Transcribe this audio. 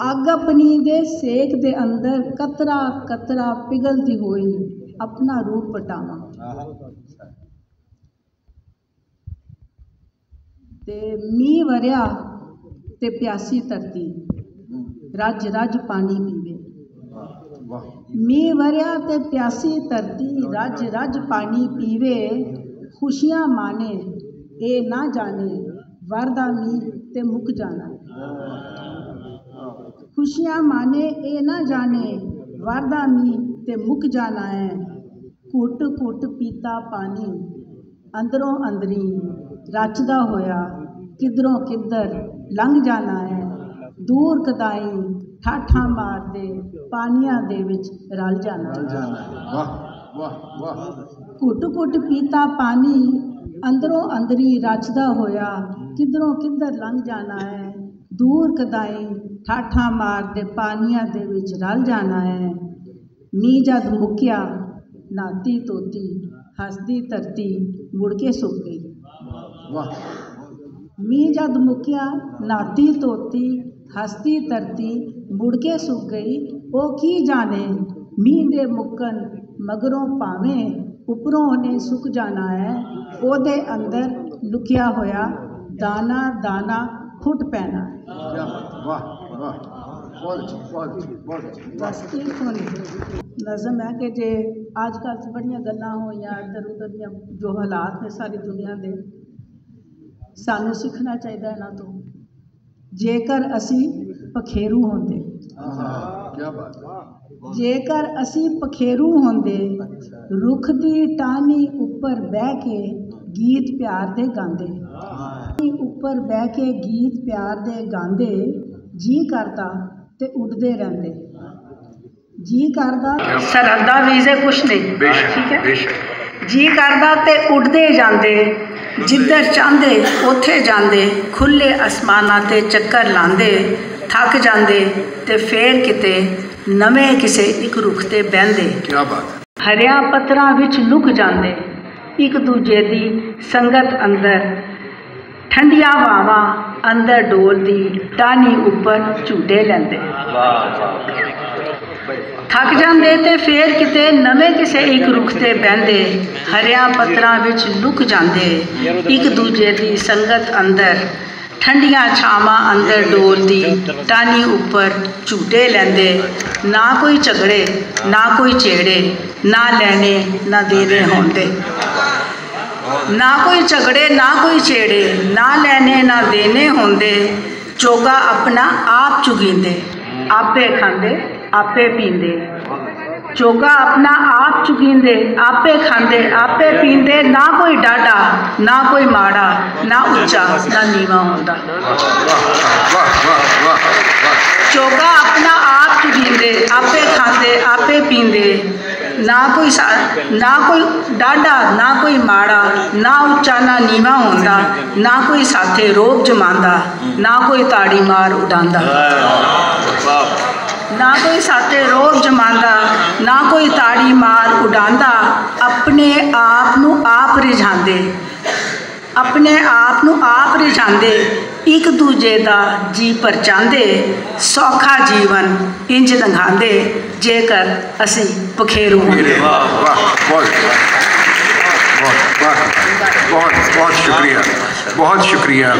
अग अपनी दे सेक दे अंदर कतरा कतरा पिघलती हुई अपना रूप पटावा। ते मीह वरिया ते प्यासी धरती रज रज पानी पीवे। मीह वरिया ते प्यासी धरती रज रज पानी पीवे। खुशियां माने ए ना जाने वरदा मीह ते मुक जाना। खुशियां माने ए ना जाने वरदा मीह ते मुक जाना है। घुट घुट पीता पानी अंदरों अंदरी रचदा होया किधरों किधर लंघ जाना है। दूर कदाई ठाठा मारदे पानियां दे विच रल जाना है। घुट घुट पीता पानी अंदरों अंदरी रचदा होया किधरों किधर लंघ जाना है। दूर कदाई ठाठा मारदे पानियां दे विच रल जाना है। मीह जद मुक्या नाती तोती हसदी धरती मुड़ के सुक गई। मीह जद मुक्या नाती तोती हसदी धरती मुड़ के सुक गई। ओ की जाने मीह दे मुक्कन मगरों भावें उपरों ने सुक जाना है। ओदे अंदर लुकिया होया दाना दाना फुट पैना। नज़म है कि जे अजकल बड़ियां गल्लां होईयां इधर उधर दियां जो हालात ने सारी दुनिया दे सानू सीखना चाहिए इन्हां तो। जेकर असी पखेरू होंदे जेकर असी पखेरू होंदे रुख दी टाहनी उपर बह के गीत प्यार दे गांदे। उपर बह के गीत प्यार दे गांदे जी करदा ते उड़दे रहंदे। जी करदा सरहदा वीज़े कुछ नहीं ठीक है। जी करदा ते उड़दे जांदे जिधर चाहते उत्थे जांदे। खुले आसमानां ते चक्कर लांदे थक जांदे ते फेर किते नवें किसे एक रुख ते बहंदे। हरिया पत्तरां विच लुक जांदे एक दूजे दी संगत अंदर। ठंडिया हवावां अंदर डोलदी टाहनी उपर झूटे लैंदे। थक जांदे ते फेर किते नवें किसे एक रुख ते बहंदे। हरिया पत्तरां विच लुक जांदे एक दूजे दी संगत अंदर। ठंडिया छावां अंदर डोलदी टाहनी उपर झूटे लैंदे। ना कोई झगड़े ना कोई छेड़े ना लैने ना देने होंदे। ना कोई झगड़े ना कोई छेड़े ना लैने ना देने होंदे। चोगा अपना आप चुगींदे आपे खांदे आपे पींदे। चोगा अपना आप चुगींदे आपे खांदे आपे पींदे। ना कोई डाडा ना कोई माड़ा ना उच्चा ना नीवा होंदा। चोगा अपना आप चुगींदे आपे खांदे आपे पींदे। ना कोई डाडा ना कोई माड़ा ना उच्चा ना नीवा होंदा। ना कोई साथे रोब जमांदा ना कोई ताड़ी मार उडांदा। ना कोई साथे रोब जमांदा ना कोई ताड़ी मार उडांदा। अपने आप नू आप रिझांदे अपने आप नू आप रिझांदे। एक दूजे दा जी परचांदे सौखा जीवन इंज लंघांदे जेकर असी पखेरू होंदे। बहुत शुक्रिया।